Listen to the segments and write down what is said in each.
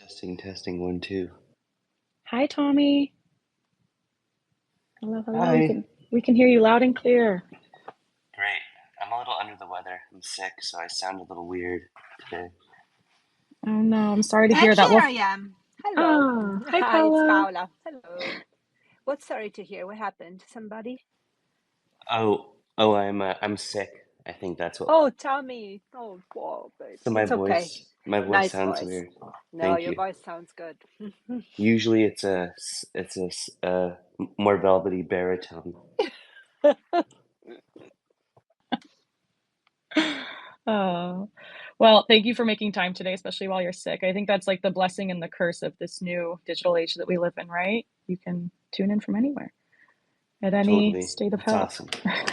Testing, testing, 1, 2. Hi, Tommy. Hello, hello. Hi. We can hear you loud and clear. Great. I'm a little under the weather. I'm sick, so I sound a little weird today. Oh no, I'm sorry to And hear that. here Well, I am. Hello. hi, Hi, it's Paula. Paula. Hello. What's sorry to hear? What happened? Somebody? I'm sick. I think that's what. Oh, Tommy. Oh, whoa, but So my it's okay. voice, my voice Nice sounds voice. weird. No, Thank your you. voice sounds good. Usually it's a more velvety baritone. Oh, well, thank you for making time today, especially while you're sick. I think that's like the blessing and the curse of this new digital age that we live in, right? You can tune in from anywhere at any Totally. state of It's health.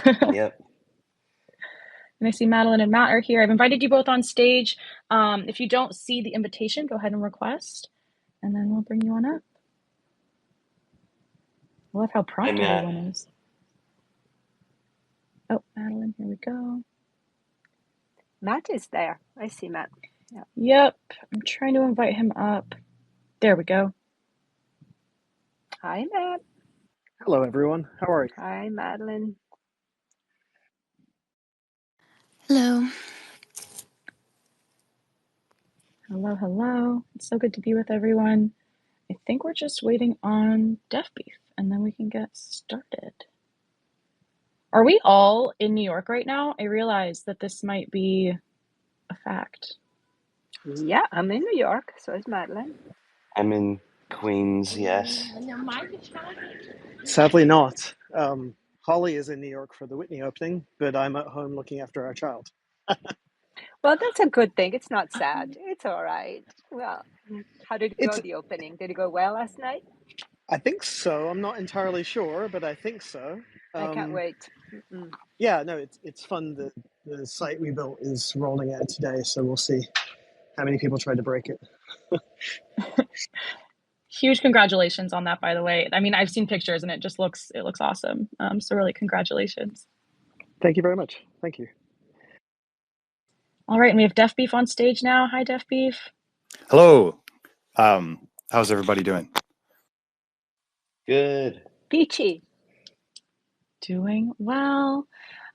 awesome. Yep. And I see Madeline and Matt are here. I've invited you both on stage. If you don't see the invitation, go ahead and request, and then we'll bring you on up. I love how prompt Hi, Matt. everyone is. Oh, Madeline, here we go. Matt is there. I see Matt. Yeah. Yep, I'm trying to invite him up. There we go. Hi, Matt. Hello, everyone. How are you? Hi, Madeline. Hello. Hello, hello. It's so good to be with everyone. I think we're just waiting on Deaf Beef, and then we can get started. Are we all in New York right now? I realize that this might be a fact. Yeah, I'm in New York. So is Madeline. I'm in Queens, yes. Sadly not. Holly is in New York for the Whitney opening, but I'm at home looking after our child. Well, that's a good thing. It's not sad. It's all right. Well, how did it go, It's, the opening? Did it go well last night? I think so. I'm not entirely sure, but I think so. I can't wait. Mm-mm. Yeah, no, it's fun. The site we built is rolling out today, so we'll see how many people try to break it. Huge congratulations on that, by the way. I mean, I've seen pictures and it looks awesome. So really, congratulations. Thank you very much. Thank you. All right, and we have Deaf Beef on stage now. Hi, Deaf Beef. Hello. How's everybody doing? Good. Peachy. Doing well.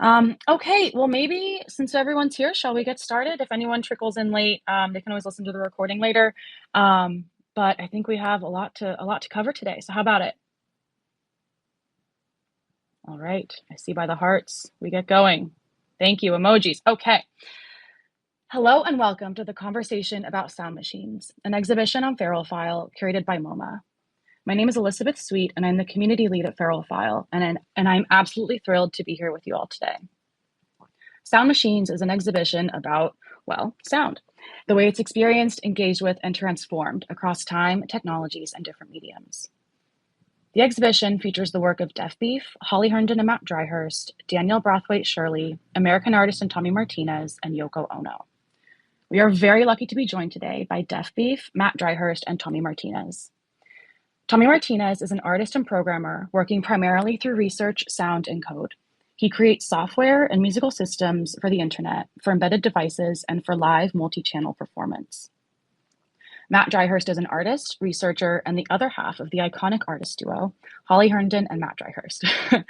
Okay, well, maybe since everyone's here, shall we get started? If anyone trickles in late, they can always listen to the recording later. But I think we have a lot to cover today. So how about it? All right, I see by the hearts. We get going. Thank you, emojis. Okay. Hello and welcome to the conversation about sound machines, an exhibition on Feralfile curated by MoMA. My name is Elizabeth Sweet, and I'm the community lead at Feralfile, and I'm absolutely thrilled to be here with you all today. Sound Machines is an exhibition about, well, sound, the way it's experienced, engaged with, and transformed across time, technologies, and different mediums. The exhibition features the work of Deaf Beef, Holly Herndon and Matt Dryhurst, Danielle Brathwaite-Shirley, American Artist and Tommy Martinez, and Yoko Ono. We are very lucky to be joined today by Deaf Beef, Matt Dryhurst, and Tommy Martinez. Tommy Martinez is an artist and programmer working primarily through research, sound, and code. He creates software and musical systems for the internet, for embedded devices, and for live multi-channel performance. Matt Dryhurst is an artist, researcher, and the other half of the iconic artist duo, Holly Herndon and Matt Dryhurst.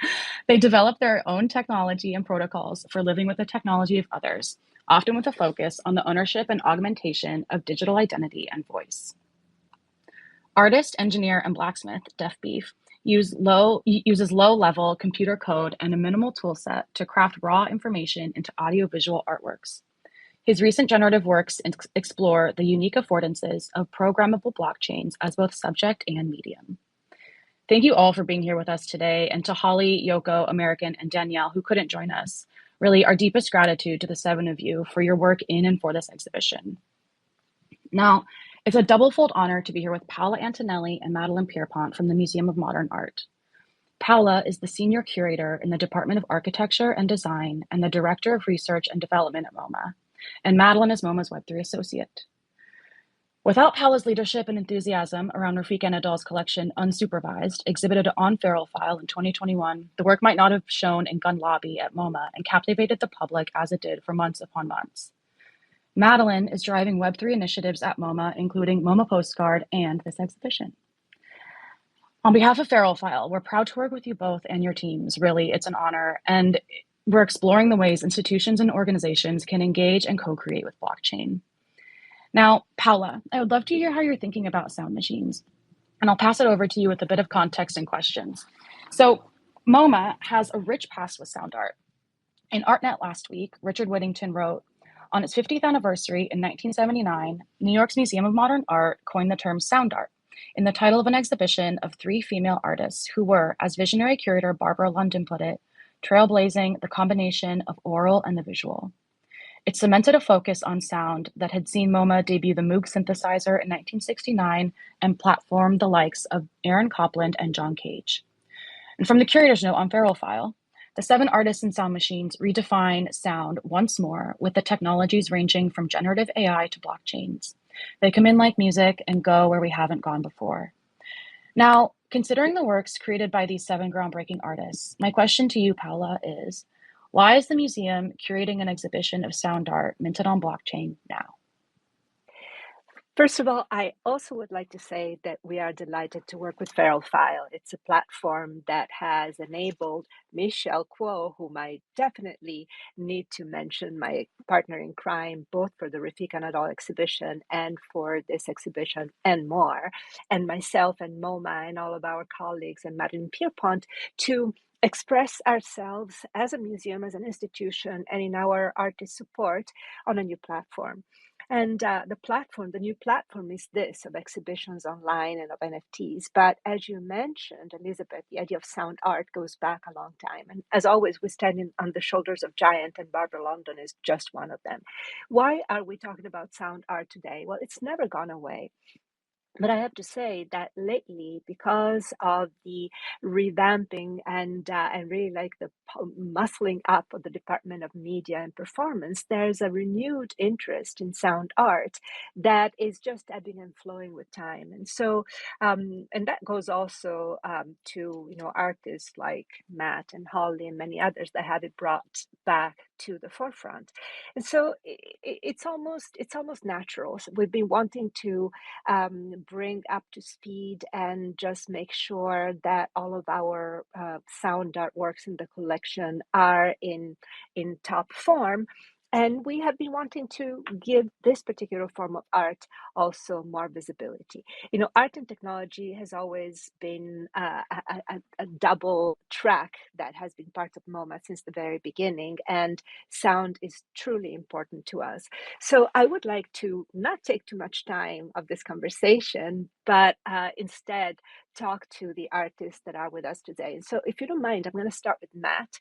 They develop their own technology and protocols for living with the technology of others, often with a focus on the ownership and augmentation of digital identity and voice. Artist, engineer, and blacksmith, Deaf Beef, uses low-level computer code and a minimal toolset to craft raw information into audiovisual artworks. His recent generative works explore the unique affordances of programmable blockchains as both subject and medium. Thank you all for being here with us today, and to Holly, Yoko, American, and Danielle, who couldn't join us. Really, our deepest gratitude to the 7 of you for your work in and for this exhibition. Now, it's a double-fold honor to be here with Paola Antonelli and Madeline Pierpont from the Museum of Modern Art. Paola is the senior curator in the Department of Architecture and Design and the director of research and development at MoMA, and Madeline is MoMA's Web3 associate. Without Paola's leadership and enthusiasm around Rafik Anadol's collection Unsupervised, exhibited on Feralfile in 2021, the work might not have shown in Gun Lobby at MoMA and captivated the public as it did for months upon months. Madeline is driving Web3 initiatives at MoMA, including MoMA Postcard and this exhibition. On behalf of Feral File, we're proud to work with you both and your teams. Really, it's an honor. And we're exploring the ways institutions and organizations can engage and co-create with blockchain. Now, Paula, I would love to hear how you're thinking about sound machines. And I'll pass it over to you with a bit of context and questions. So MoMA has a rich past with sound art. In ArtNet last week, Richard Whittington wrote, on its 50th anniversary in 1979, New York's Museum of Modern Art coined the term sound art in the title of an exhibition of 3 female artists who were, as visionary curator Barbara London put it, trailblazing the combination of aural and the visual. It cemented a focus on sound that had seen MoMA debut the Moog synthesizer in 1969 and platformed the likes of Aaron Copland and John Cage. And from the curator's note on Feral File, the 7 artists and sound machines redefine sound once more with the technologies ranging from generative AI to blockchains. They come in like music and go where we haven't gone before. Now, considering the works created by these 7 groundbreaking artists, my question to you, Paula, is why is the museum curating an exhibition of sound art minted on blockchain now? First of all, I also would like to say that we are delighted to work with Feral File. It's a platform that has enabled Michelle Kuo, whom I definitely need to mention, my partner in crime, both for the Rafika Nadal exhibition and for this exhibition and more, and myself and MoMA and all of our colleagues and Madeline Pierpont to express ourselves as a museum, as an institution, and in our artist support on a new platform. And the new platform is this of exhibitions online and of NFTs. But as you mentioned, Elizabeth, the idea of sound art goes back a long time. And as always, we stand on the shoulders of giants, and Barbara London is just one of them. Why are we talking about sound art today? Well, it's never gone away. But I have to say that lately, because of the revamping and really like the muscling up of the Department of Media and Performance, there's a renewed interest in sound art that is just ebbing and flowing with time. And so, and that goes also to artists like Matt and Holly and many others that have it brought back to the forefront. And so it's almost natural. So we've been wanting to bring up to speed and just make sure that all of our sound artworks in the collection are in top form. And we have been wanting to give this particular form of art also more visibility. Art and technology has always been a double track that has been part of MoMA since the very beginning, and sound is truly important to us. So I would like to not take too much time of this conversation, but instead talk to the artists that are with us today. So if you don't mind, I'm going to start with Matt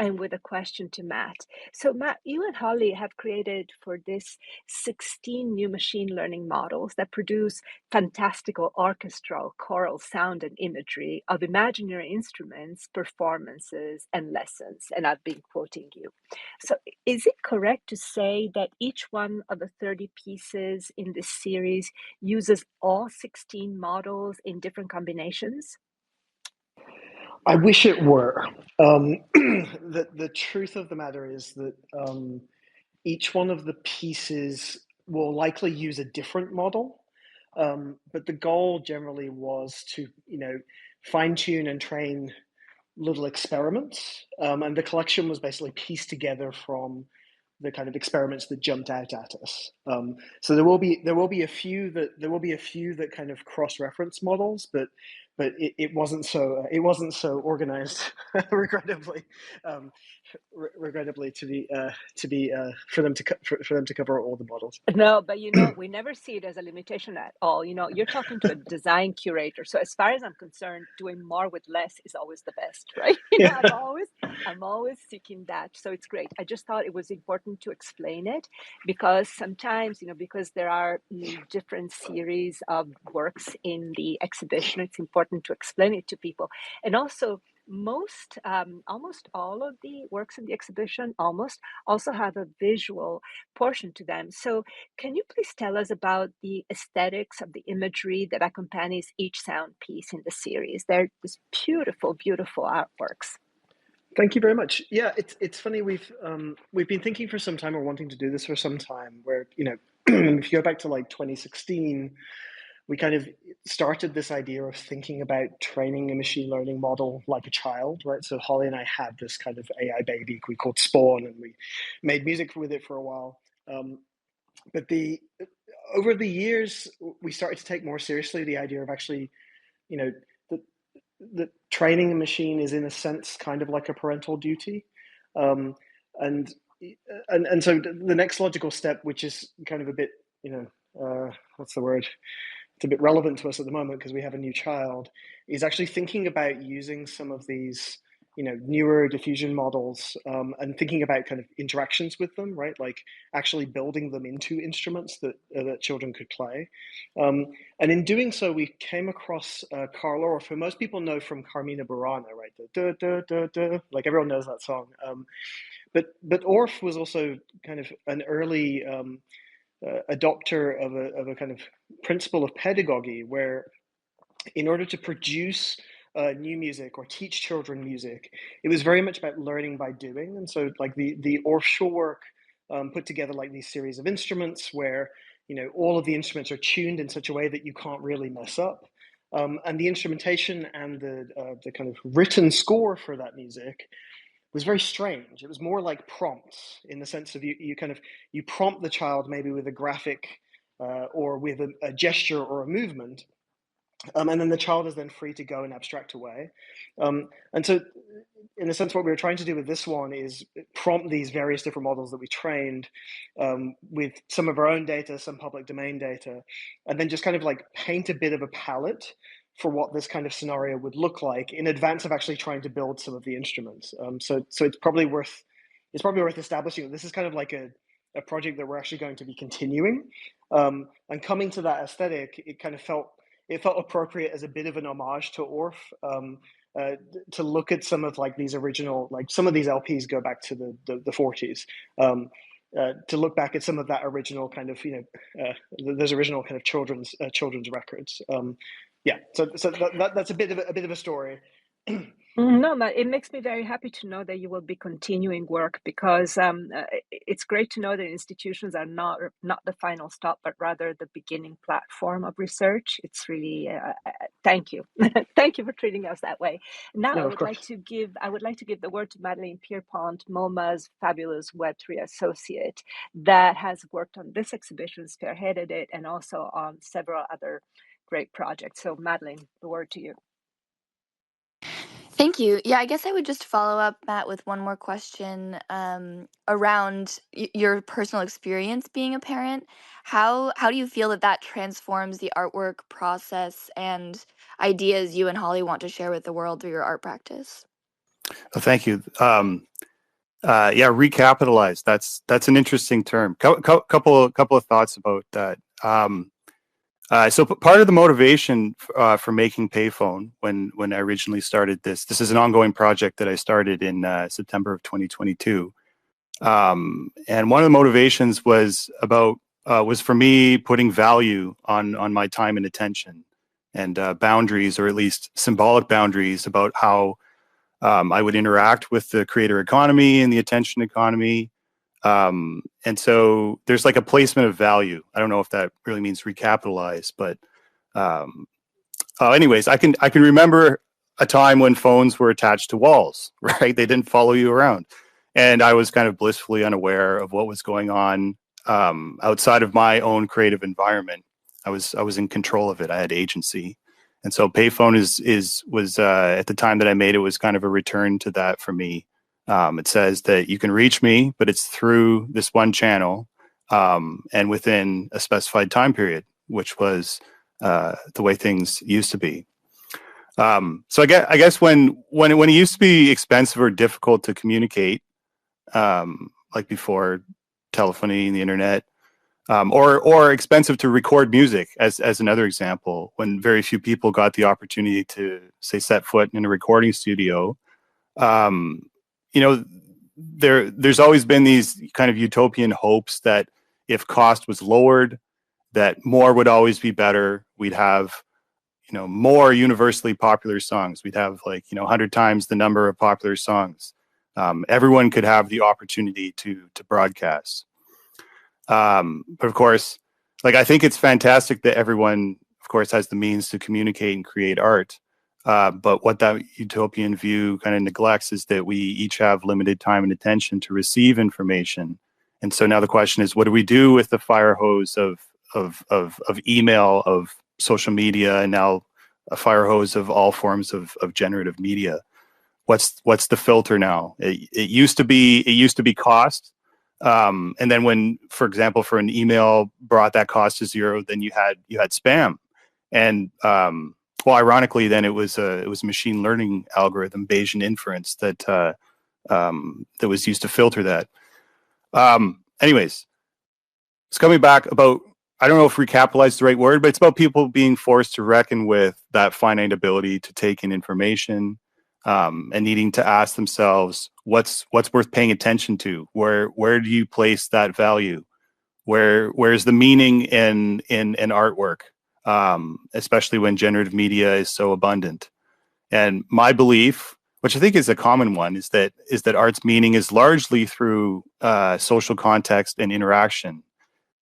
and with a question to Matt. So Matt, you and Holly have created for this 16 new machine learning models that produce fantastical orchestral, choral sound and imagery of imaginary instruments, performances, and lessons. And I've been quoting you. So is it correct to say that each one of the 30 pieces in this series uses all 16 models in different combinations? I wish it were. The truth of the matter is that each one of the pieces will likely use a different model, but the goal generally was to fine tune and train little experiments, and the collection was basically pieced together from the kind of experiments that jumped out at us. So there will be a few that kind of cross-reference models, but it wasn't so organized, regrettably, to be for them to cover all the models. No, but we never see it as a limitation at all. You're talking to a design curator, so as far as I'm concerned, doing more with less is always the best, right? Yeah. I'm always seeking that, so it's great. I just thought it was important to explain it because sometimes, because there are different series of works in the exhibition, it's important to explain it to people, and also almost all of the works in the exhibition also have a visual portion to them. So can you please tell us about the aesthetics of the imagery that accompanies each sound piece in the series? They're just beautiful, beautiful artworks. Thank you very much. Yeah, it's funny. We've been thinking for some time, or wanting to do this for some time. Where if you go back to like 2016, we kind of started this idea of thinking about training a machine learning model like a child, right? So Holly and I had this kind of AI baby we called Spawn, and we made music with it for a while. But over the years, we started to take more seriously the idea of actually, you know, the training a machine is in a sense kind of like a parental duty, um, and so the next logical step, which is kind of a bit, what's the word? It's a bit relevant to us at the moment because we have a new child, is actually thinking about using some of these, newer diffusion models, and thinking about kind of interactions with them, right? Like actually building them into instruments that children could play. And in doing so, we came across Carl Orff, who most people know from Carmina Burana, right? The duh, duh, duh, duh, like everyone knows that song. But Orff was also kind of an early adopter of a kind of principle of pedagogy, where in order to produce new music or teach children music, it was very much about learning by doing. And so, like the Orff work put together like these series of instruments where all of the instruments are tuned in such a way that you can't really mess up. And the instrumentation and the kind of written score for that music was very strange. It was more like prompts, in the sense of you prompt the child maybe with a graphic or with a gesture or a movement, and then the child is then free to go and abstract away. And so, in a sense, what we were trying to do with this one is prompt these various different models that we trained with some of our own data, some public domain data, and then just kind of like paint a bit of a palette for what this kind of scenario would look like in advance of actually trying to build some of the instruments. So it's probably worth establishing that this is kind of like a project that we're actually going to be continuing. And coming to that aesthetic, it kind of felt appropriate as a bit of an homage to Orff, to look at some of like these original, like some of these LPs go back to the 40s. To look back at some of that original kind of those original kind of children's records. Yeah, so that's a bit of a story. No, but it makes me very happy to know that you will be continuing work, because it's great to know that institutions are not the final stop, but rather the beginning platform of research. It's really thank you, thank you for treating us that way. Now, No, I of would course. like to give the word to Madeleine Pierpont, MoMA's fabulous Web3 associate, that has worked on this exhibition, spearheaded it, and also on several other great projects. So, Madeleine, the word to you. Thank you. Yeah, I guess I would just follow up, Matt, with one more question around your personal experience being a parent. How do you feel that transforms the artwork process and ideas you and Holly want to share with the world through your art practice? Well, thank you. Yeah, recapitalize. That's an interesting term. Couple of thoughts about that. So part of the motivation for making Payphone, when I originally started this is an ongoing project that I started in September of 2022. And one of the motivations was for me putting value on my time and attention, and boundaries, or at least symbolic boundaries, about how I would interact with the creator economy and the attention economy. And so there's like a placement of value. I don't know if that really means recapitalize, but anyways, I can remember a time when phones were attached to walls, right? They didn't follow you around, and I was kind of blissfully unaware of what was going on outside of my own creative environment. I was in control of it. I had agency, and so Payphone was at the time that I made it, was kind of a return to that for me. It says that you can reach me, but it's through this one channel, and within a specified time period, which was the way things used to be. So I guess when it used to be expensive or difficult to communicate, like before telephony and the internet, or expensive to record music, as another example, when very few people got the opportunity to, say, set foot in a recording studio, there's always been these kind of utopian hopes that if cost was lowered, that more would always be better. We'd have more universally popular songs. We'd have 100 times the number of popular songs. Everyone could have the opportunity to broadcast. But of course, like, I think it's fantastic that everyone, of course, has the means to communicate and create art. But what that utopian view kind of neglects is that we each have limited time and attention to receive information. And so now the question is, what do we do with the fire hose of email, of social media, and now a fire hose of all forms of generative media? What's the filter now? It used to be cost. And then when, for example, for an email brought that cost to zero, then you had spam. And well, ironically, then it was a machine learning algorithm, Bayesian inference, that was used to filter that. Anyways, it's coming back about, I don't know if recapitalize is the right word, but it's about people being forced to reckon with that finite ability to take in information, and needing to ask themselves, what's worth paying attention to? Where do you place that value? Where's the meaning in artwork, especially when generative media is so abundant? And my belief, which I think is a common one, is that art's meaning is largely through social context and interaction.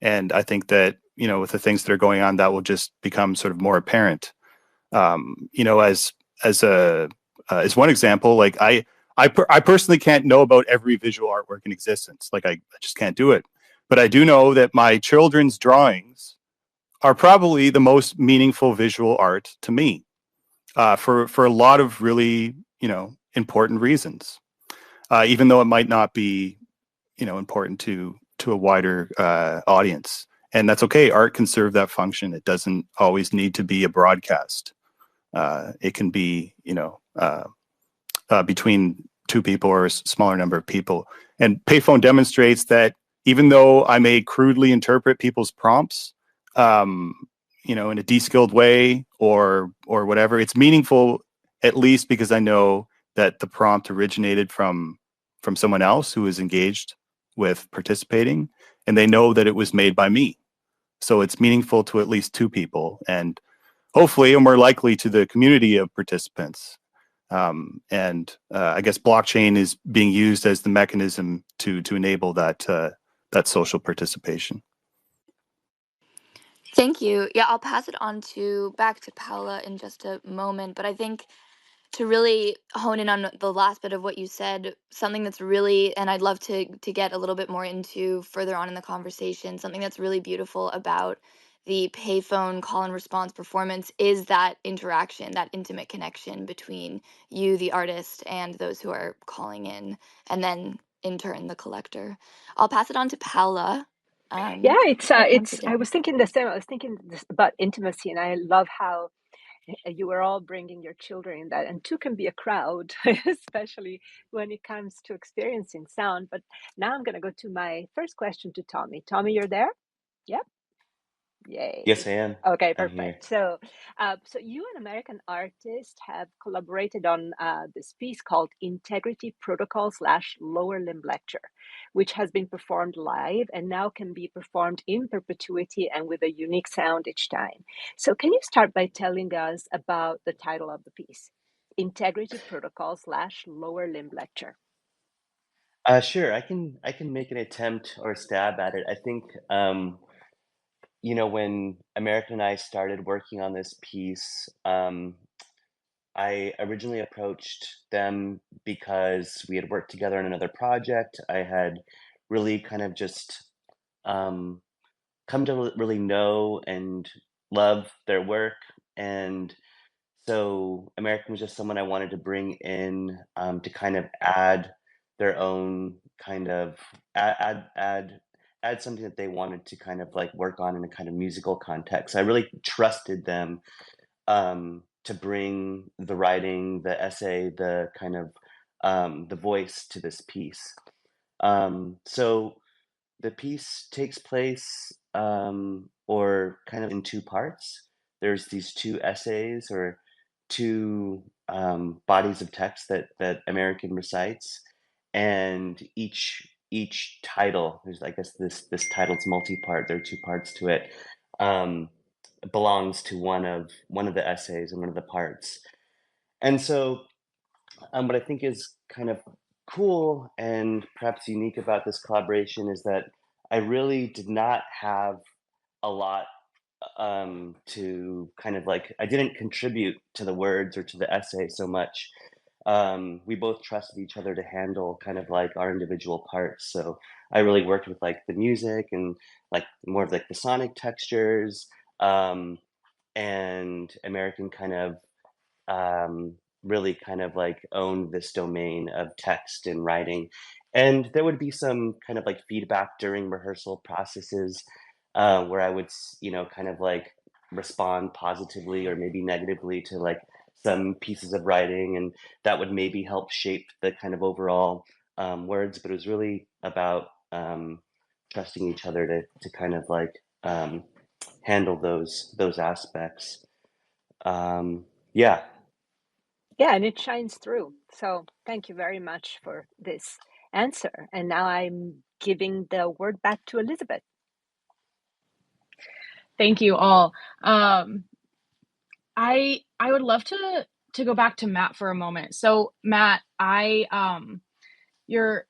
And I think that, with the things that are going on, that will just become sort of more apparent. As one example, like I personally can't know about every visual artwork in existence. Like, I just can't do it. But I do know that my children's drawings are probably the most meaningful visual art to me, for a lot of really, important reasons. Even though it might not be, important to a wider audience. And that's okay. Art can serve that function. It doesn't always need to be a broadcast. It can be, between two people or a smaller number of people. And Payphone demonstrates that even though I may crudely interpret people's prompts, in a de-skilled way or whatever, it's meaningful, at least because I know that the prompt originated from someone else who is engaged with participating, and they know that it was made by me. So it's meaningful to at least two people, and hopefully, or more likely, to the community of participants. I guess blockchain is being used as the mechanism to enable that social participation. Thank you. Yeah, I'll pass it on back to Paula in just a moment, but I think to really hone in on the last bit of what you said, something that's really, and I'd love to get a little bit more into further on in the conversation, something that's really beautiful about the payphone call and response performance is that interaction, that intimate connection between you, the artist, and those who are calling in, and then in turn the collector. I'll pass it on to Paula. Yeah, it's once I again. was thinking the same. I was thinking about intimacy, and I love how you were all bringing your children in that, and two can be a crowd, especially when it comes to experiencing sound. But now I'm going to go to my first question to Tommy. Tommy, you're there? Yep. Yes, Yay. I am. Okay, I'm here. perfect. So, so you and American artist have collaborated on this piece called Integrity Protocol / Lower Limb Lecture, which has been performed live and now can be performed in perpetuity and with a unique sound each time. So, can you start by telling us about the title of the piece? Integrity Protocol / Lower Limb Lecture. Sure, I can make an attempt or a stab at it. I think when American and I started working on this piece, I originally approached them because we had worked together on another project. I had really kind of just um, come to really know and love their work. And so American was just someone I wanted to bring in, to kind of add their own kind of add something that they wanted to kind of like work on in a kind of musical context. I really trusted them, to bring the writing, the essay, the kind of the voice to this piece. So the piece takes place, or kind of in two parts. There's these two essays or two bodies of text that American recites, and each title, there's, I guess, this title's multi-part. There are two parts to it. Um, belongs to one of the essays and one of the parts. And so, what I think is kind of cool and perhaps unique about this collaboration is that I really did not have a lot to kind of like, I didn't contribute to the words or to the essay so much. We both trusted each other to handle kind of like our individual parts. So I really worked with like the music and like more of like the sonic textures, and American kind of um, really kind of like owned this domain of text and writing. And there would be some kind of like feedback during rehearsal processes, where I would, kind of like respond positively or maybe negatively to like some pieces of writing, and that would maybe help shape the kind of overall words. But it was really about trusting each other to kind of like handle those aspects. Um, yeah. Yeah, and it shines through. So thank you very much for this answer. And now I'm giving the word back to Elizabeth. Thank you all. I would love to go back to Matt for a moment. So Matt, your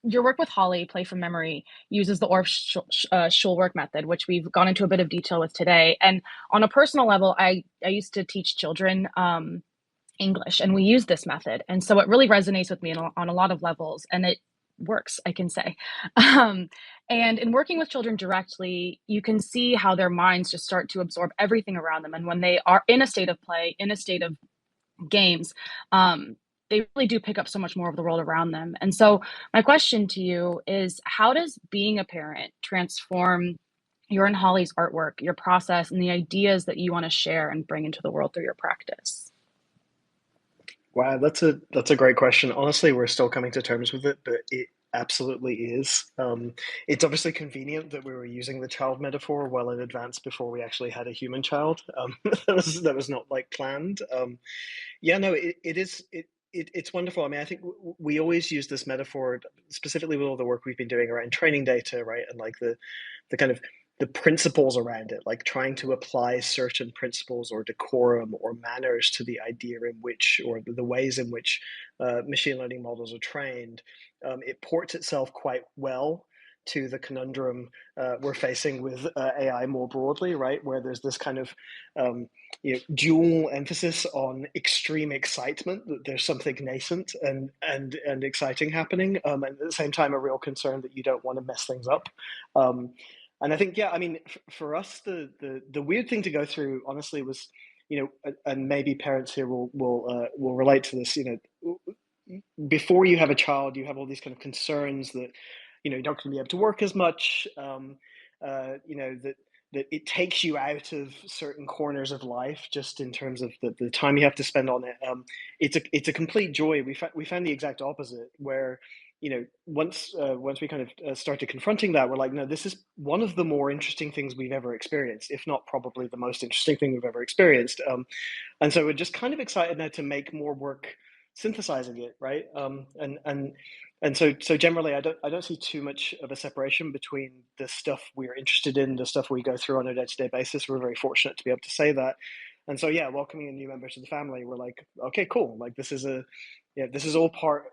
your work with Holly, Play from Memory, uses the Schulwerk method, which we've gone into a bit of detail with today. And on a personal level, I used to teach children English, and we use this method. And so it really resonates with me on a lot of levels, and it works, I can say. Um, and in working with children directly, you can see how their minds just start to absorb everything around them. And when they are in a state of play, in a state of games, they really do pick up so much more of the world around them. And so my question to you is, how does being a parent transform your and Holly's artwork, your process, and the ideas that you want to share and bring into the world through your practice? Wow, that's a great question. Honestly, we're still coming to terms with it, but it absolutely is. It's obviously convenient that we were using the child metaphor well in advance before we actually had a human child. That was not like planned. Yeah, no, it is. It's wonderful. I mean, I think we always use this metaphor specifically with all the work we've been doing around training data, right? And like the kind of the principles around it, like trying to apply certain principles or decorum or manners to the idea in which, or the ways in which machine learning models are trained. It ports itself quite well to the conundrum we're facing with AI more broadly, right? Where there's this kind of dual emphasis on extreme excitement, that there's something nascent and exciting happening, and at the same time a real concern that you don't want to mess things up. And I think, yeah, I mean, for us, the weird thing to go through, honestly, was, and maybe parents here will relate to this. Before you have a child, you have all these kind of concerns that, you're not going to be able to work as much. That it takes you out of certain corners of life, just in terms of the time you have to spend on it. It's a complete joy. We found the exact opposite, where once we kind of started confronting that, we're like, no, this is one of the more interesting things we've ever experienced, if not probably the most interesting thing we've ever experienced. And so we're just kind of excited now to make more work synthesizing it, right? And so generally, I don't see too much of a separation between the stuff we're interested in, the stuff we go through on a day-to-day basis. We're very fortunate to be able to say that. And so, yeah, welcoming a new member to the family, we're like, okay, cool. Like this is all part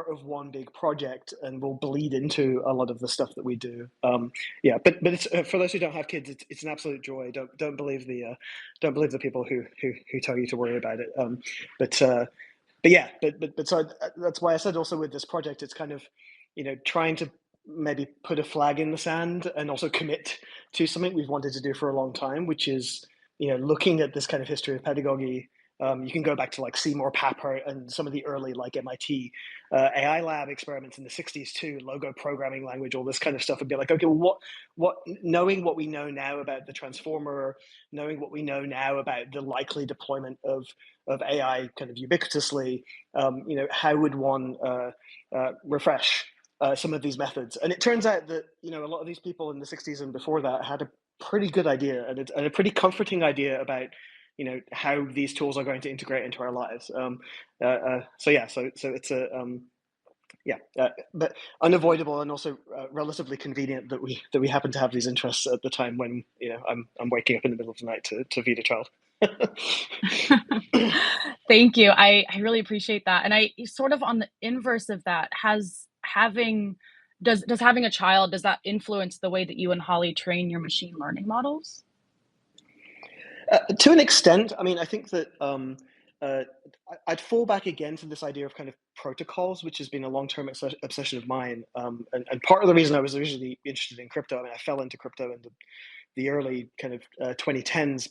of one big project, and will bleed into a lot of the stuff that we do. Yeah, but it's for those who don't have kids, it's an absolute joy. Don't believe the people who tell you to worry about it. But yeah, but so that's why I said also with this project, it's kind of, trying to maybe put a flag in the sand and also commit to something we've wanted to do for a long time, which is, looking at this kind of history of pedagogy. You can go back to like Seymour Papert and some of the early like MIT AI lab experiments in the 60s too, logo programming language, all this kind of stuff, and be like, okay, well, knowing what we know now about the transformer, knowing what we know now about the likely deployment of AI kind of ubiquitously, how would one refresh some of these methods? And it turns out that, a lot of these people in the 60s and before that had a pretty good idea, and a pretty comforting idea about, how these tools are going to integrate into our lives. So it's yeah, but unavoidable and also relatively convenient that we happen to have these interests at the time when I'm waking up in the middle of the night to feed a child. Thank you. I really appreciate that. And I sort of on the inverse of that, does having a child, does that influence the way that you and Holly train your machine learning models? To an extent. I mean, I think that I'd fall back again to this idea of kind of protocols, which has been a long-term obsession of mine. And part of the reason I was originally interested in crypto, I mean, I fell into crypto in the early kind of 2010s,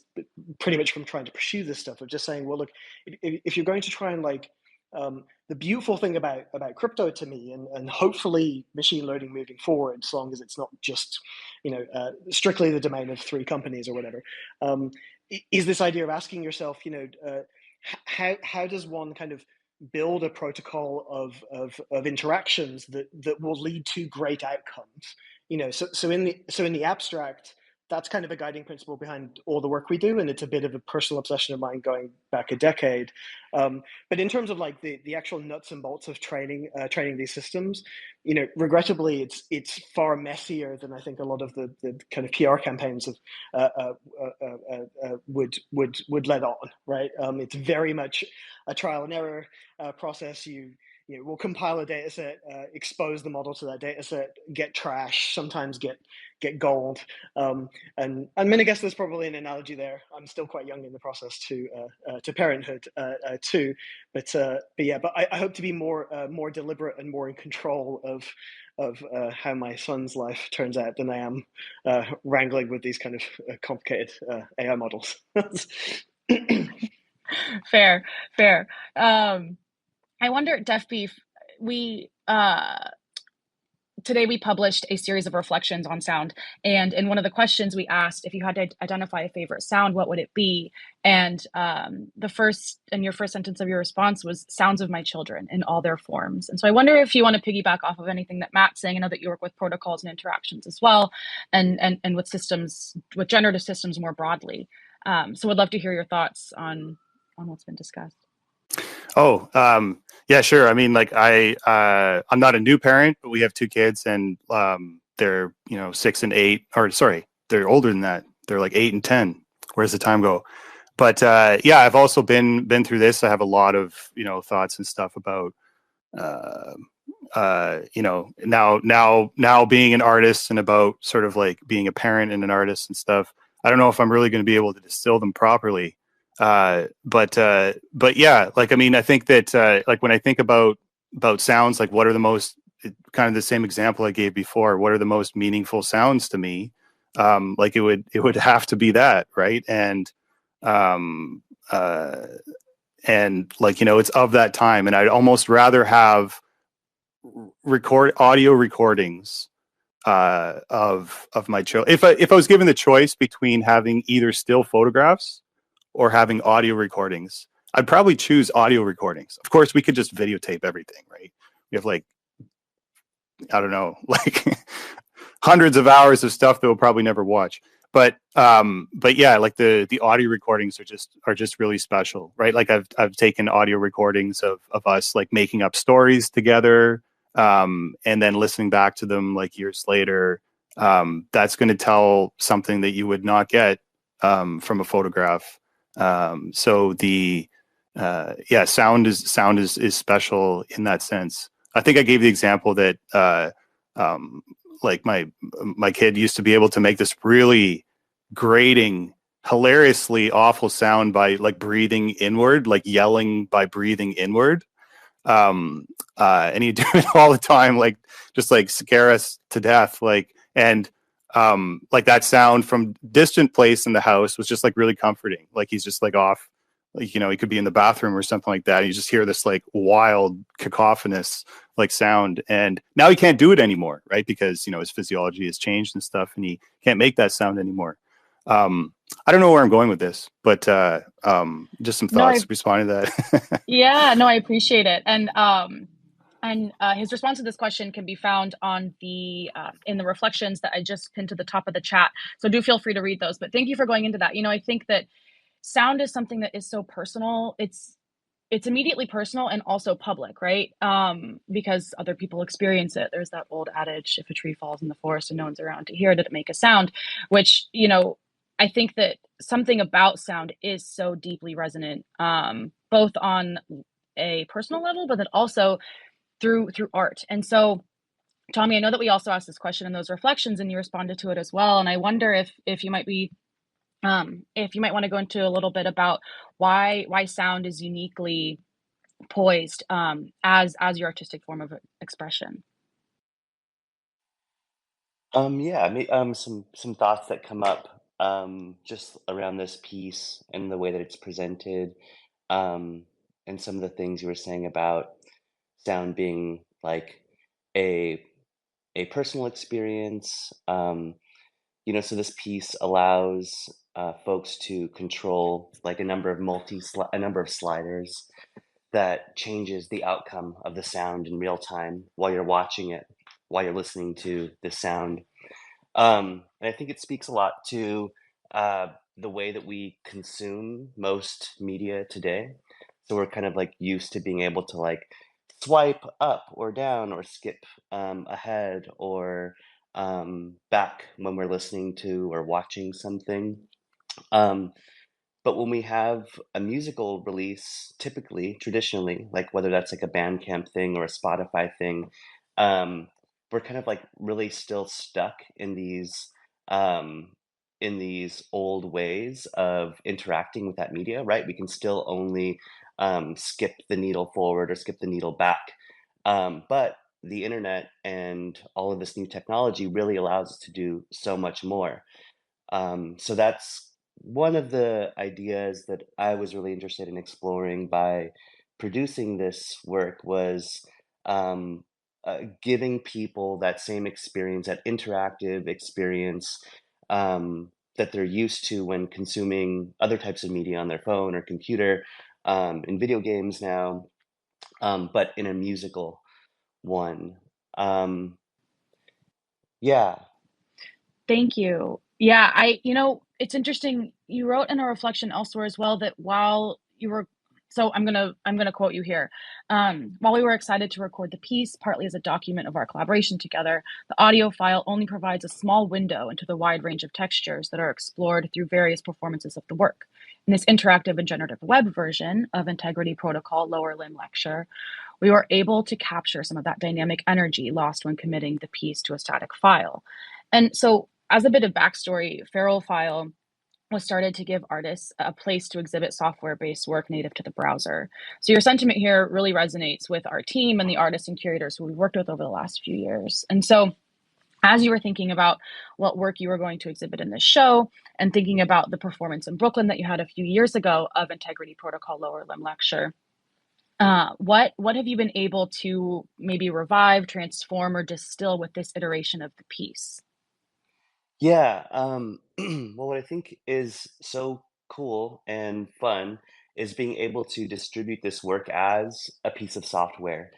pretty much from trying to pursue this stuff of just saying, well, look, if you're going to try and like, the beautiful thing about crypto to me, and hopefully machine learning moving forward, as long as it's not just strictly the domain of 3 companies or whatever, is this idea of asking yourself, how does one kind of build a protocol of interactions that will lead to great outcomes? So in the abstract, that's kind of a guiding principle behind all the work we do, and it's a bit of a personal obsession of mine going back a decade. But in terms of like the actual nuts and bolts of training these systems, regrettably, it's far messier than I think a lot of the kind of PR campaigns of would let on, right? It's very much a trial and error process. We'll compile a data set, expose the model to that data set, get trash, sometimes get gold. And I mean, I guess there's probably an analogy there. I'm still quite young in the process to parenthood too, but I hope to be more deliberate and more in control of how my son's life turns out than I am wrangling with these kind of complicated AI models. Fair. I wonder, Def Beef, today we published a series of reflections on sound, and in one of the questions we asked, if you had to identify a favorite sound, what would it be? And your first sentence of your response was sounds of my children in all their forms. And so I wonder if you want to piggyback off of anything that Matt's saying. I know that you work with protocols and interactions as well, and with systems, with generative systems more broadly. So I'd love to hear your thoughts on what's been discussed. Oh, yeah, sure. I mean, like I'm not a new parent, but we have 2 kids, and they're 6 and 8, or sorry, they're older than that. They're like 8 and 10. Where's the time go? But yeah, I've also been through this. I have a lot of thoughts and stuff about now being an artist, and about sort of like being a parent and an artist and stuff. I don't know if I'm really going to be able to distill them properly. But yeah, like, I mean, I think that like when I think about sounds, like what are the most, kind of the same example I gave before, what are the most meaningful sounds to me? Like it would have to be that, right? And like, it's of that time, and I'd almost rather have audio recordings of my child. If I was given the choice between having either still photographs or having audio recordings, I'd probably choose audio recordings. Of course, we could just videotape everything, right? We have like, I don't know, like hundreds of hours of stuff that we'll probably never watch. But yeah, like the audio recordings are just really special, right? Like I've taken audio recordings of us like making up stories together, and then listening back to them like years later. That's going to tell something that you would not get from a photograph. So the sound is special in that sense. I think I gave the example that like my kid used to be able to make this really grating, hilariously awful sound by like breathing inward, like yelling by breathing inward. And he'd do it all the time, like just like scare us to death. Like, and like that sound from distant place in the house was just like really comforting. Like he's just like off, like, he could be in the bathroom or something like that. And you just hear this like wild cacophonous like sound. And now he can't do it anymore, right? Because, his physiology has changed and stuff, and he can't make that sound anymore. I don't know where I'm going with this, but just some thoughts responding to that. Yeah, no, I appreciate it. And his response to this question can be found on in the reflections that I just pinned to the top of the chat. So do feel free to read those. But thank you for going into that. I think that sound is something that is so personal. It's it's immediately personal and also public, right? Because other people experience it. There's that old adage, if a tree falls in the forest and no one's around to hear, did it make a sound? Which, I think that something about sound is so deeply resonant, both on a personal level, but then also through art. And so, Tommy, I know that we also asked this question in those reflections, and you responded to it as well. And I wonder if you might be if you might want to go into a little bit about why sound is uniquely poised as your artistic form of expression. Yeah, some thoughts that come up just around this piece and the way that it's presented, um, and some of the things you were saying about sound being like a personal experience. So this piece allows folks to control like a number of sliders that changes the outcome of the sound in real time while you're watching it, while you're listening to the sound. And I think it speaks a lot to the way that we consume most media today. So we're kind of like used to being able to like swipe up or down or skip ahead or back when we're listening to or watching something. Um, but when we have a musical release, typically, traditionally, like whether that's like a Bandcamp thing or a Spotify thing, um, we're kind of like really still stuck um, in these old ways of interacting with that media, right? We can still only skip the needle forward or skip the needle back. But the internet and all of this new technology really allows us to do so much more. So that's one of the ideas that I was really interested in exploring by producing this work was um, giving people that same experience, that interactive experience that they're used to when consuming other types of media on their phone or computer, in video games now, but in a musical one. Um, yeah. Thank you. Yeah, it's interesting. You wrote in a reflection elsewhere as well that while you were, so I'm gonna quote you here. While we were excited to record the piece, partly as a document of our collaboration together, the audio file only provides a small window into the wide range of textures that are explored through various performances of the work. In this interactive and generative web version of Integrity Protocol Lower Limb Lecture, we were able to capture some of that dynamic energy lost when committing the piece to a static file. And so, as a bit of backstory, Feral File was started to give artists a place to exhibit software-based work native to the browser. So your sentiment here really resonates with our team and the artists and curators who we've worked with over the last few years. And so as you were thinking about what work you were going to exhibit in this show and thinking about the performance in Brooklyn that you had a few years ago of Integrity Protocol Lower Limb Lecture, what have you been able to maybe revive, transform, or distill with this iteration of the piece? Yeah, well, what I think is so cool and fun is being able to distribute this work as a piece of software.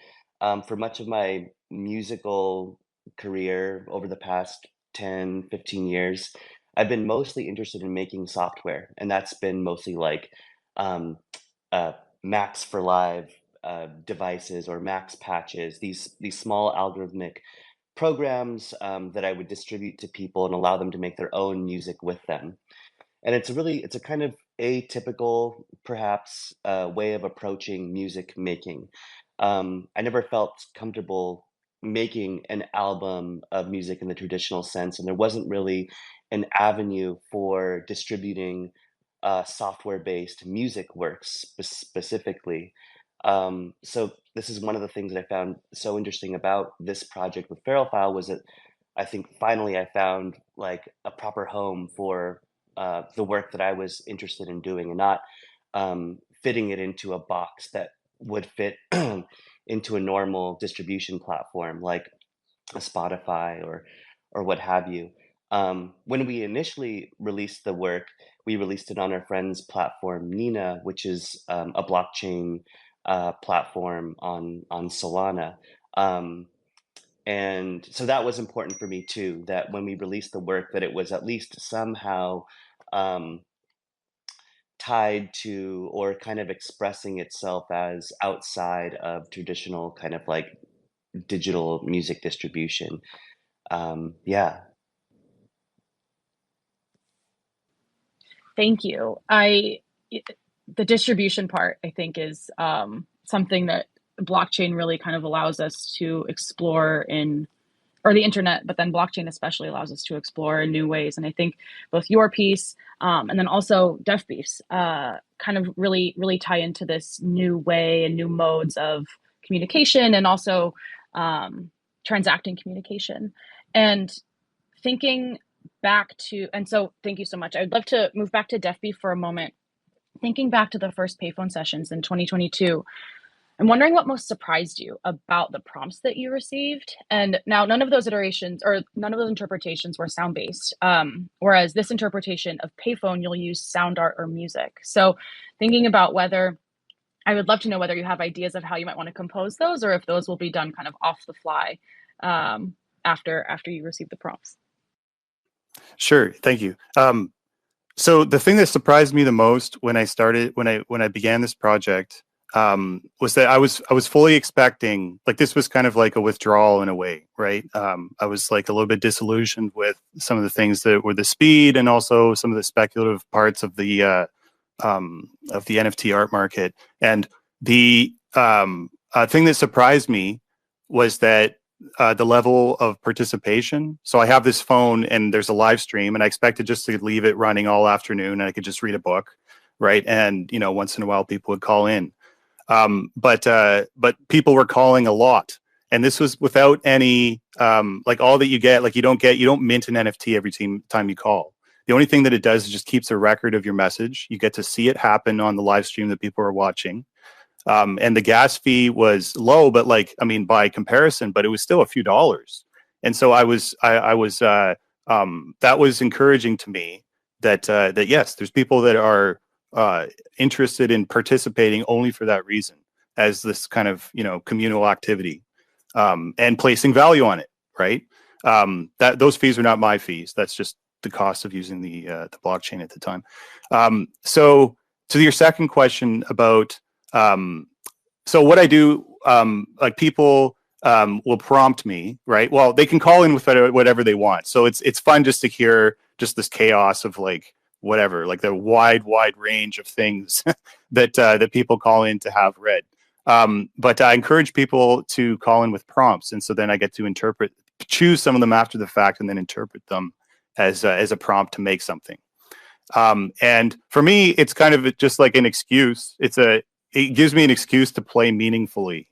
For much of my musical career over the past 10, 15 years, I've been mostly interested in making software, and that's been mostly like um, uh, Max for Live devices or Max patches, these small algorithmic programs that I would distribute to people and allow them to make their own music with them. And it's a kind of atypical, perhaps, way of approaching music making. I never felt comfortable making an album of music in the traditional sense, and there wasn't really an avenue for distributing software-based music works specifically. So this is one of the things that I found so interesting about this project with Feral File was that I think finally I found like a proper home for the work that I was interested in doing and not fitting it into a box that would fit into a normal distribution platform like a Spotify or what have you. When we initially released the work, we released it on our friend's platform Nina, which is a blockchain platform on Solana. Um, and so that was important for me too, that when we released the work, that it was at least somehow um, tied to or kind of expressing itself as outside of traditional kind of like digital music distribution. Yeah. Thank you. The distribution part, I think, is something that blockchain really kind of allows us to explore in, or the internet, but then blockchain especially allows us to explore in new ways. And I think both your piece and then also Deaf Beef's kind of really tie into this new way and new modes of communication and also transacting communication. And thinking back to, and so thank you so much. I'd love to move back to Deaf Beef for a moment. Thinking back to the first payphone sessions in 2022, I'm wondering what most surprised you about the prompts that you received. And now none of those iterations or none of those interpretations were sound-based. Whereas this interpretation of payphone, you'll use sound art or music. So thinking about whether, I would love to know whether you have ideas of how you might want to compose those or if those will be done kind of off the fly after you receive the prompts. Sure, thank you. So the thing that surprised me the most when I began this project was that I was fully expecting, like, this was kind of like a withdrawal in a way, right? I was like a little bit disillusioned with some of the things that were the speed and also some of the speculative parts of the NFT art market. And the thing that surprised me was that the level of participation. So I have this phone and there's a live stream and I expected just to leave it running all afternoon and I could just read a book, right? And, you know, once in a while people would call in. But people were calling a lot. And this was without any, like, all that you get, like you don't mint an NFT every time you call. The only thing that it does is just keeps a record of your message. You get to see it happen on the live stream that people are watching. And the gas fee was low, but like, I mean, by comparison, but it was still a few dollars. And so that was encouraging to me that yes, there's people that are interested in participating only for that reason, as this kind of, you know, communal activity, and placing value on it, right? That those fees are not my fees. That's just the cost of using the blockchain at the time. So to your second question about so what I do, like, people will prompt me, right? Well, they can call in with whatever they want. So it's fun just to hear just this chaos of, like, whatever, like the wide range of things that people call in to have read. But I encourage people to call in with prompts, and so then I get to choose some of them after the fact, and then interpret them as a prompt to make something. And for me, it's kind of just like an excuse. It gives me an excuse to play meaningfully.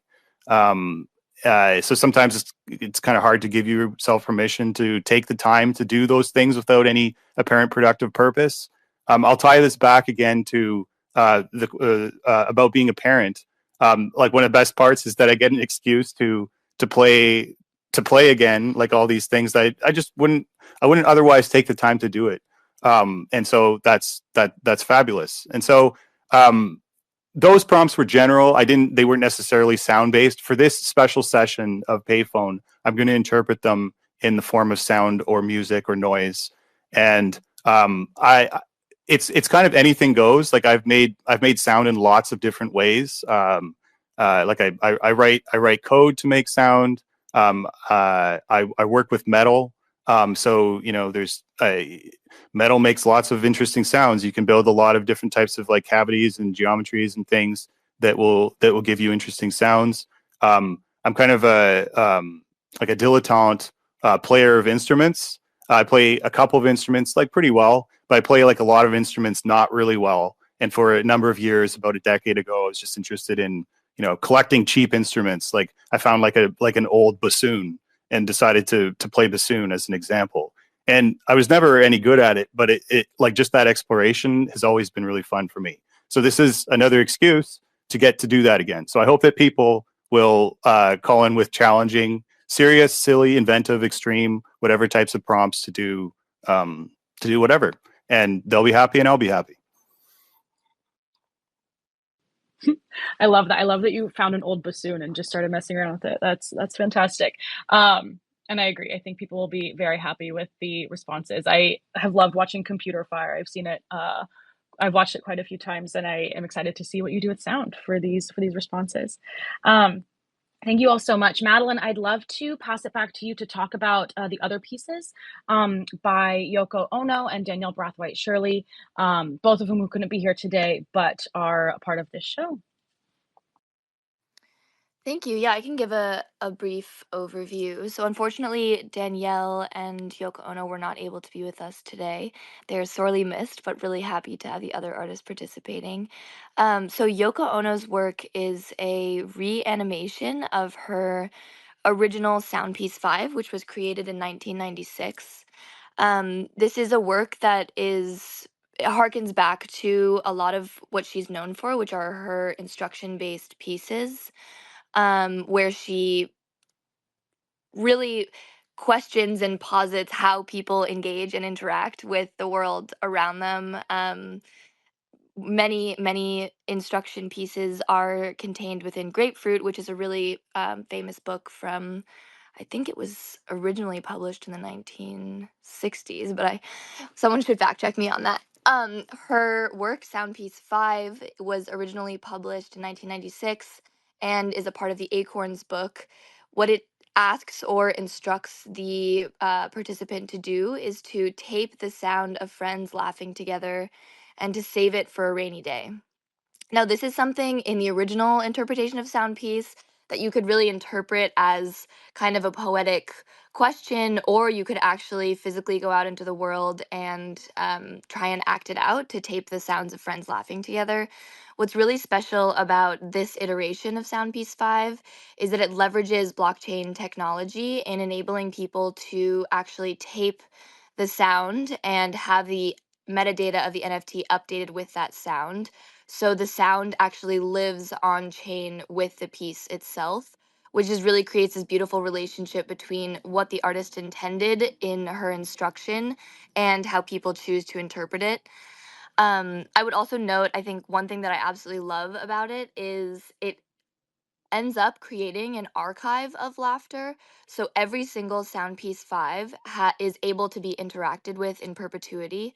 So sometimes it's kind of hard to give yourself permission to take the time to do those things without any apparent productive purpose. I'll tie this back again to about being a parent. Like, one of the best parts is that I get an excuse to play again, like all these things that I wouldn't otherwise take the time to do it. And so that's fabulous. And so those prompts were general. They weren't necessarily sound-based. For this special session of Payphone, I'm going to interpret them in the form of sound or music or noise. And it's kind of anything goes. Like, I've made sound in lots of different ways. Like I write code to make sound. I work with metal. So, you know, metal makes lots of interesting sounds. You can build a lot of different types of, like, cavities and geometries and things that will give you interesting sounds. I'm kind of like a dilettante player of instruments. I play a couple of instruments, like, pretty well, but I play, like, a lot of instruments not really well. And for a number of years, about a decade ago, I was just interested in, you know, collecting cheap instruments. Like, I found like an old bassoon and decided to play bassoon as an example. And I was never any good at it, but it like, just that exploration has always been really fun for me. So this is another excuse to get to do that again. So I hope that people will call in with challenging, serious, silly, inventive, extreme, whatever types of prompts to do whatever. And they'll be happy and I'll be happy. I love that. I love that you found an old bassoon and just started messing around with it. That's fantastic. And I agree. I think people will be very happy with the responses. I have loved watching Computer Fire. I've seen it watched it quite a few times, and I am excited to see what you do with sound for these responses. Thank you all so much. Madeline, I'd love to pass it back to you to talk about the other pieces by Yoko Ono and Danielle Brathwaite-Shirley, both of whom couldn't be here today, but are a part of this show. Thank you. Yeah, I can give a brief overview. So, unfortunately, Danielle and Yoko Ono were not able to be with us today. They're sorely missed, but really happy to have the other artists participating. So, Yoko Ono's work is a reanimation of her original Sound Piece 5, which was created in 1996. This is a work that it harkens back to a lot of what she's known for, which are her instruction-based pieces, where she really questions and posits how people engage and interact with the world around them. Many instruction pieces are contained within Grapefruit, which is a really famous book from, I think it was originally published in the 1960s, but someone should fact check me on that. Her work, Sound Piece 5, was originally published in 1996 and is a part of the Acorns book. What it asks or instructs the participant to do is to tape the sound of friends laughing together and to save it for a rainy day. Now, this is something in the original interpretation of Sound Piece that you could really interpret as kind of a poetic question, or you could actually physically go out into the world and try and act it out to tape the sounds of friends laughing together. What's really special about this iteration of Sound Piece 5 is that it leverages blockchain technology in enabling people to actually tape the sound and have the metadata of the NFT updated with that sound. So the sound actually lives on chain with the piece itself, which just really creates this beautiful relationship between what the artist intended in her instruction and how people choose to interpret it. I would also note, I think one thing that I absolutely love about it is it ends up creating an archive of laughter. So every single Sound Piece 5 is able to be interacted with in perpetuity.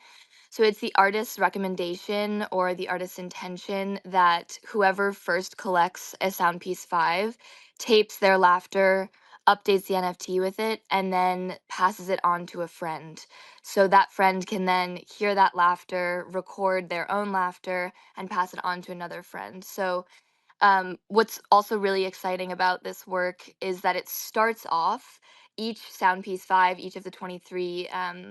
So it's the artist's recommendation or the artist's intention that whoever first collects a Sound Piece 5 tapes their laughter, updates the NFT with it, and then passes it on to a friend. So that friend can then hear that laughter, record their own laughter, and pass it on to another friend. So what's also really exciting about this work is that it starts off each Sound Piece 5, each of the 23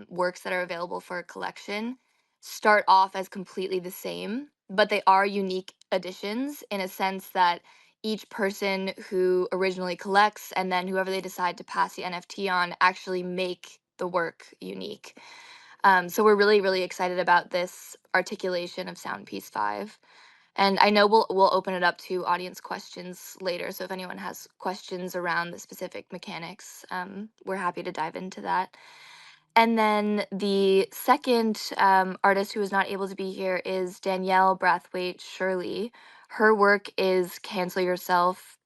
works that are available for a collection, start off as completely the same, but they are unique additions in a sense that each person who originally collects and then whoever they decide to pass the NFT on actually make the work unique. So we're really, really excited about this articulation of Sound Piece 5. And I know we'll open it up to audience questions later. So if anyone has questions around the specific mechanics, we're happy to dive into that. And then the second artist who was not able to be here is Danielle Brathwaite-Shirley. Her work is Cancel Yourself.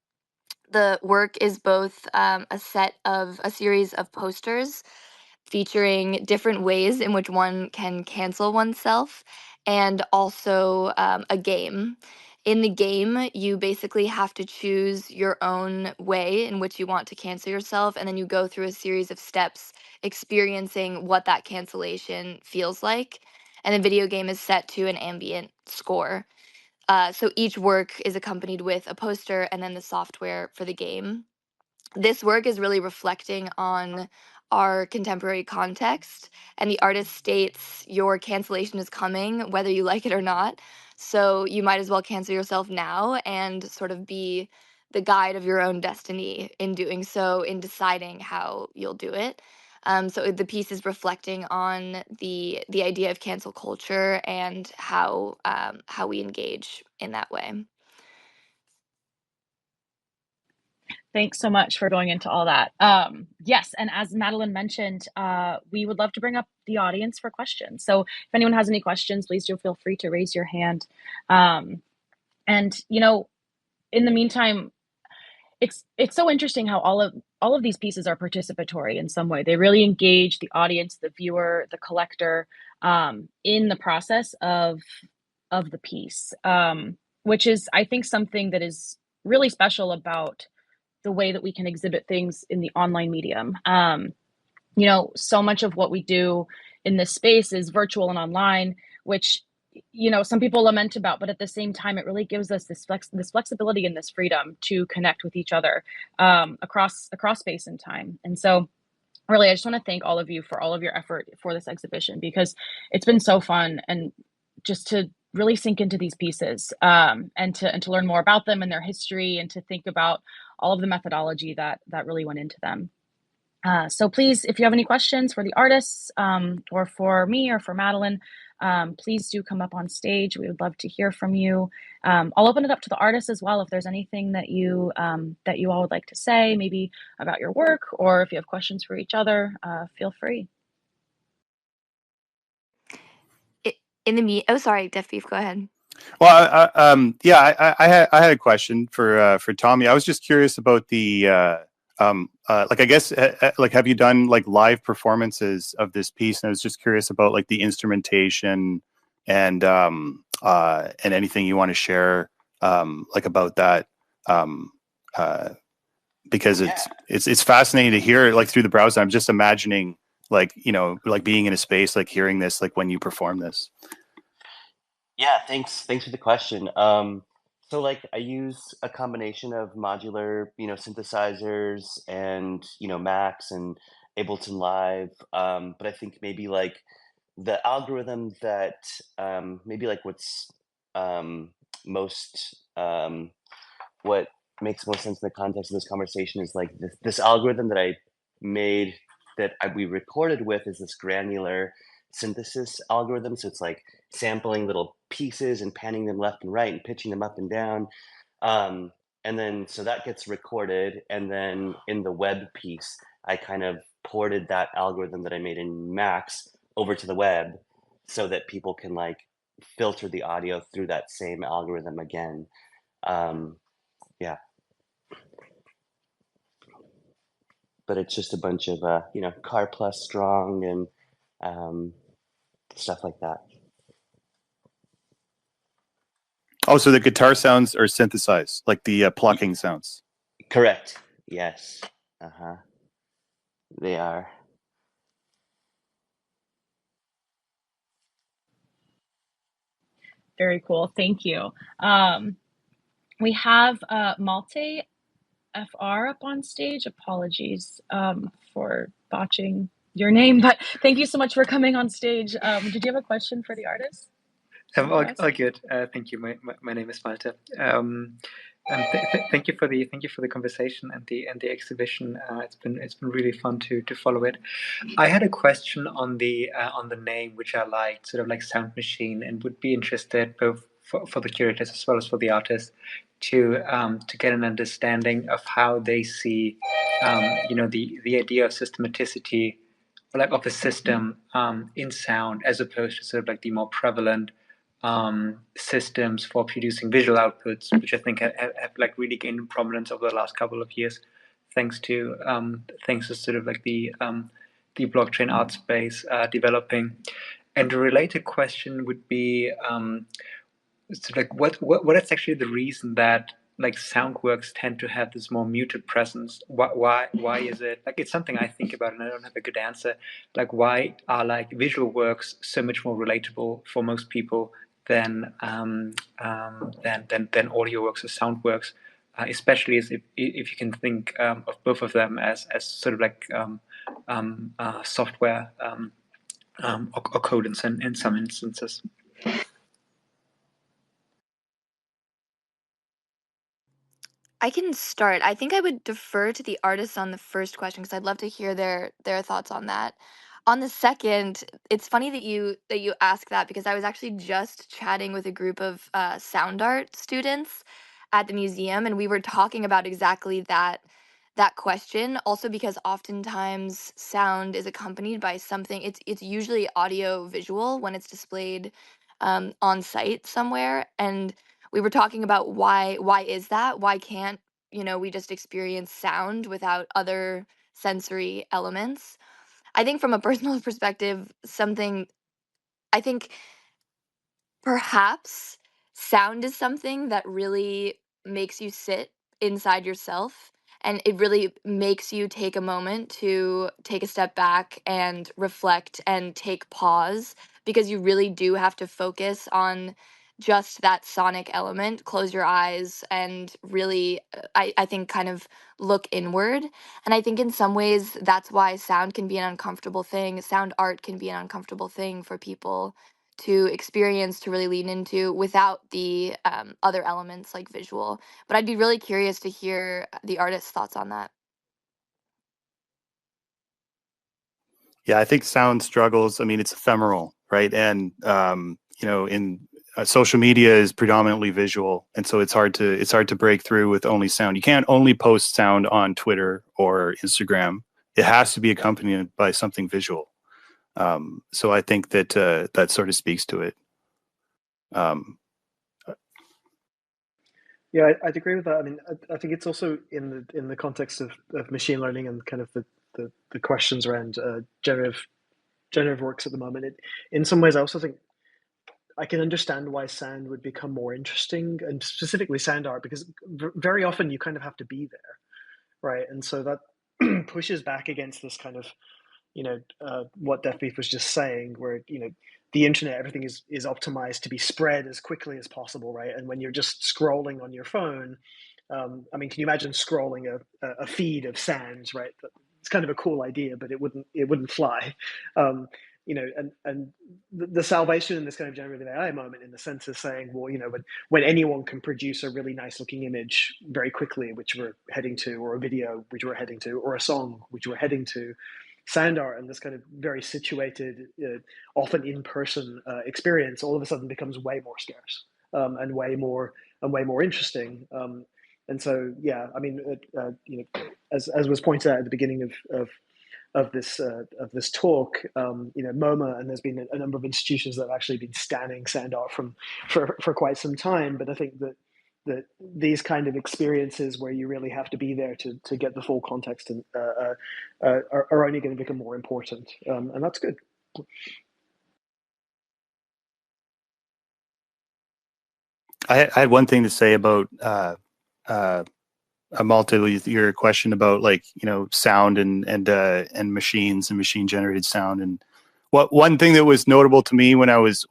The work is both a series of posters featuring different ways in which one can cancel oneself, and also a game. In the game, you basically have to choose your own way in which you want to cancel yourself, and then you go through a series of steps experiencing what that cancellation feels like. And the video game is set to an ambient score. So each work is accompanied with a poster and then the software for the game. This work is really reflecting on our contemporary context, and the artist states your cancellation is coming whether you like it or not, so you might as well cancel yourself now and sort of be the guide of your own destiny in doing so, in deciding how you'll do it. So the piece is reflecting on the idea of cancel culture and how we engage in that way. Thanks so much for going into all that. Yes, and as Madeline mentioned, we would love to bring up the audience for questions. So if anyone has any questions, please do feel free to raise your hand. And in the meantime, it's so interesting how all of these pieces are participatory in some way. They really engage the audience, the viewer, the collector. in the process of the piece, which is, I think, something that is really special about the way that we can exhibit things in the online medium. So much of what we do in this space is virtual and online, which some people lament about, but at the same time, it really gives us this flexibility and this freedom to connect with each other across space and time. And so, really, I just want to thank all of you for all of your effort for this exhibition, because it's been so fun, and just to really sink into these pieces, and to learn more about them and their history, and to think about all of the methodology that really went into them. So please, if you have any questions for the artists, or for me or for Madeline, please do come up on stage. We would love to hear from you. I'll open it up to the artists as well. If there's anything that you all would like to say, maybe about your work, or if you have questions for each other, feel free. Oh, sorry, Deaf Beef, go ahead. Well, I had a question for Tommy. I was just curious about the like, I guess, like, have you done like live performances of this piece? And I was just curious about like the instrumentation and anything you want to share like about that, because it's fascinating to hear like through the browser. I'm just imagining like like being in a space, like hearing this like when you perform this. Yeah, thanks for the question. So like I use a combination of modular, synthesizers and, Max and Ableton Live. But I think maybe like the algorithm that maybe like what's most what makes most sense in the context of this conversation is like this algorithm that I made we recorded with is this granular synthesis algorithm. So it's like sampling little pieces and panning them left and right and pitching them up and down. And then so that gets recorded. And then in the web piece, I kind of ported that algorithm that I made in Max over to the web so that people can like filter the audio through that same algorithm again. Yeah. But it's just a bunch of, car plus strong and stuff like that. Oh, so the guitar sounds are synthesized, like the plucking sounds. Correct. Yes. They are. Very cool. Thank you. We have Malte FR up on stage. Apologies for botching your name, but thank you so much for coming on stage. Did you have a question for the artist? All good. Thank you. My name is Malte. Thank you for the conversation and the exhibition. It's been really fun to follow it. I had a question on the name, which I liked, sort of like Sound Machine, and would be interested both for the curators as well as for the artists to get an understanding of how they see the idea of systematicity, or like of a system in sound, as opposed to sort of like the more prevalent systems for producing visual outputs, which I think have like really gained prominence over the last couple of years, thanks to sort of like the blockchain art space developing. And a related question would be, so like what is actually the reason that like sound works tend to have this more muted presence? Why is it? Like, it's something I think about and I don't have a good answer. Like, why are like visual works so much more relatable for most people than audio works or sound works, especially as if you can think of both of them as sort of like software or code in some instances. I can start. I think I would defer to the artists on the first question because I'd love to hear their thoughts on that. On the second, it's funny that you ask that, because I was actually just chatting with a group of sound art students at the museum, and we were talking about exactly that question. Also, because oftentimes sound is accompanied by something. It's usually audio visual when it's displayed on site somewhere, and we were talking about why is that? Why can't, we just experience sound without other sensory elements? I think from a personal perspective, something I think perhaps sound is something that really makes you sit inside yourself, and it really makes you take a moment to take a step back and reflect and take pause, because you really do have to focus on just that sonic element, close your eyes and really I think kind of look inward. And I think in some ways that's why sound can be an uncomfortable thing, sound art can be an uncomfortable thing for people to experience, to really lean into without the other elements like visual. But I'd be really curious to hear the artist's thoughts on that. Yeah, I think sound struggles. I mean, it's ephemeral, right? And in social media is predominantly visual, and so it's hard to break through with only sound. You can't only post sound on Twitter or Instagram. It has to be accompanied by something visual. So I think that that sort of speaks to it. Yeah, I'd agree with that. I mean, I think it's also in the context of machine learning and kind of the questions around generative works at the moment. In some ways, I also think I can understand why sound would become more interesting, and specifically sound art, because very often you kind of have to be there, right? And so that pushes back against this kind of what Death Beef was just saying, where the internet, everything is optimized to be spread as quickly as possible, right? And when you're just scrolling on your phone, I mean, can you imagine scrolling a feed of sounds, right? It's kind of a cool idea, but it wouldn't fly. And the salvation in this kind of generative AI moment, in the sense of saying, well, when anyone can produce a really nice looking image very quickly, which we're heading to, or a video which we're heading to, or a song which we're heading to, sound art and this kind of very situated, often in-person experience, all of a sudden becomes way more scarce, and way more interesting. And so, yeah, I mean, as was pointed out at the beginning of this talk, MoMA, and there's been a number of institutions that have actually been scanning sound art for quite some time. But I think that these kind of experiences where you really have to be there to get the full context and are only going to become more important, and that's good. I had one thing to say about Malta, your question about sound and machines and machine generated sound. And one thing that was notable to me when I was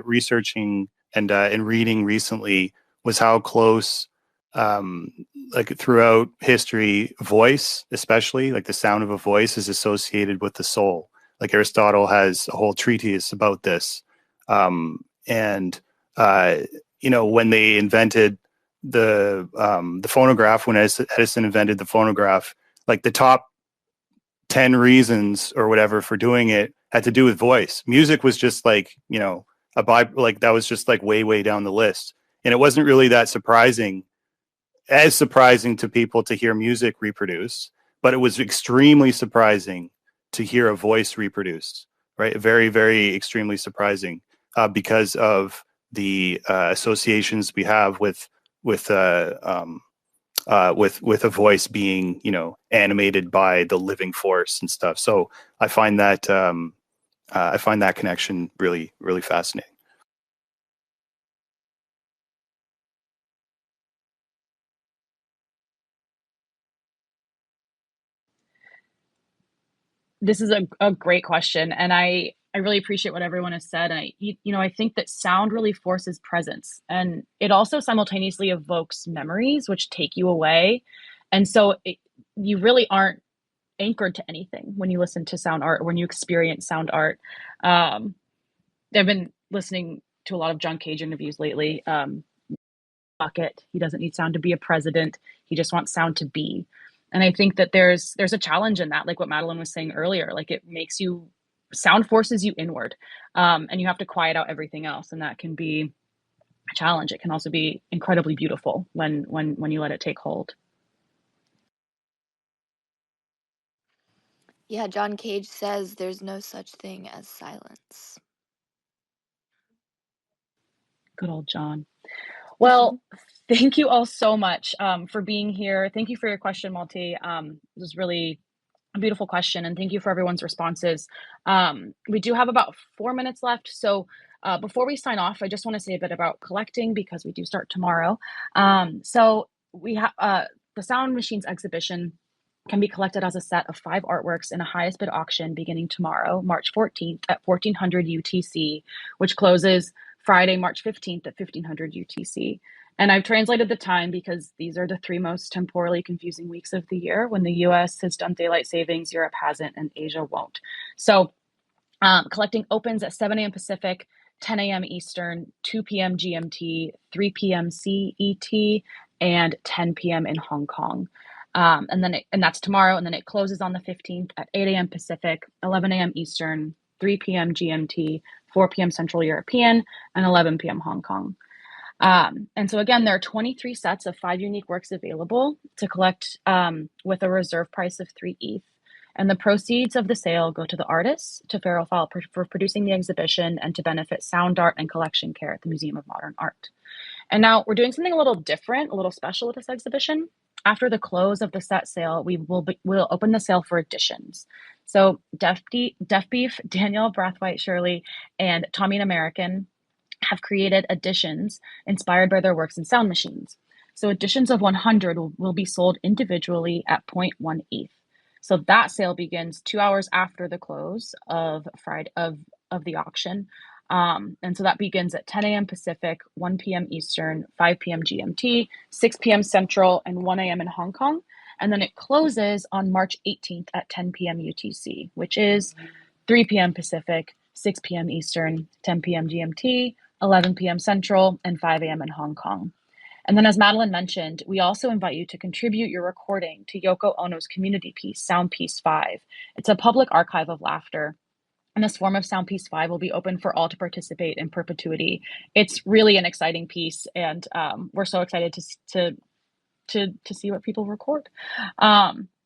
researching and reading recently was how close, throughout history, voice, especially like the sound of a voice, is associated with the soul. Like Aristotle has a whole treatise about this, and when they invented the phonograph, when Edison invented the phonograph, like the top 10 reasons or whatever for doing it had to do with voice. Music was just like that was just like way down the list, and it wasn't really that surprising to people to hear music reproduced, but it was extremely surprising to hear a voice reproduced, right? Very, very extremely surprising, because of the associations we have with a voice being, animated by the living force and stuff. So I find that connection really, really fascinating. This is a great question, and I really appreciate what everyone has said. And I think that sound really forces presence, and it also simultaneously evokes memories which take you away. And so you really aren't anchored to anything when you listen to sound art or when you experience sound art. I've been listening to a lot of John Cage interviews lately. Bucket. He doesn't need sound to be a president. He just wants sound to be. And I think that there's a challenge in that, like what Madeline was saying earlier. Like sound forces you inward, and you have to quiet out everything else, and that can be a challenge. It can also be incredibly beautiful when you let it take hold. Yeah, John Cage says there's no such thing as silence. Good old John. Well, thank you all so much for being here. Thank you for your question, Malti. It was really A beautiful question, and thank you for everyone's responses. We do have about 4 minutes left, so before we sign off, I just want to say a bit about collecting because we do start tomorrow. So we have the Sound Machines exhibition can be collected as a set of 5 artworks in a highest bid auction beginning tomorrow, March 14th at 1400 UTC, which closes Friday, March 15th at 1500 UTC. And I've translated the time because these are the 3 most temporally confusing weeks of the year when the US has done daylight savings, Europe hasn't, and Asia won't. So collecting opens at 7 a.m. Pacific, 10 a.m. Eastern, 2 p.m. GMT, 3 p.m. CET, and 10 p.m. in Hong Kong. And that's tomorrow, and then it closes on the 15th at 8 a.m. Pacific, 11 a.m. Eastern, 3 p.m. GMT, 4 p.m. Central European, and 11 p.m. Hong Kong. And so again, there are 23 sets of 5 unique works available to collect with a reserve price of 3 ETH. And the proceeds of the sale go to the artists, to Ferrophile for producing the exhibition, and to benefit sound art and collection care at the Museum of Modern Art. And now we're doing something a little different, a little special with this exhibition. After the close of the set sale, we'll open the sale for editions. So Deaf Beef, Danielle Brathwaite-Shirley, and Tommy and American have created editions inspired by their works in Sound Machines. So editions of 100 will be sold individually at 0.1 ETH. So that sale begins 2 hours after the close of Friday of the auction. And so that begins at 10 a.m. Pacific, 1 p.m. Eastern, 5 p.m. GMT, 6 p.m. Central, and 1 a.m. in Hong Kong. And then it closes on March 18th at 10 p.m. UTC, which is 3 p.m. Pacific, 6 p.m. Eastern, 10 p.m. GMT, 11 p.m. Central, and 5 a.m. in Hong Kong. And then, as Madeline mentioned, we also invite you to contribute your recording to Yoko Ono's community piece, Sound Piece 5. It's a public archive of laughter. And this form of Sound Piece 5 will be open for all to participate in perpetuity. It's really an exciting piece, and we're so excited to see what people record.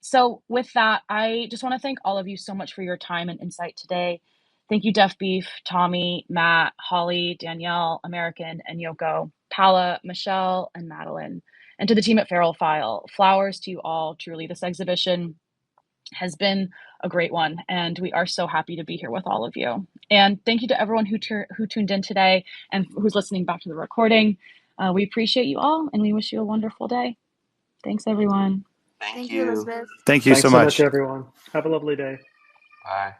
So with that, I just want to thank all of you so much for your time and insight today. Thank you, Deaf Beef, Tommy, Matt, Holly, Danielle, American, and Yoko, Paula, Michelle, and Madeline. And to the team at Feral File, flowers to you all. Truly, this exhibition has been a great one, and we are so happy to be here with all of you. And thank you to everyone who tuned in today and who's listening back to the recording. We appreciate you all, and we wish you a wonderful day. Thanks, everyone. Thank you, Elizabeth. Thank you Thanks so so much. much, everyone. Have a lovely day. Bye.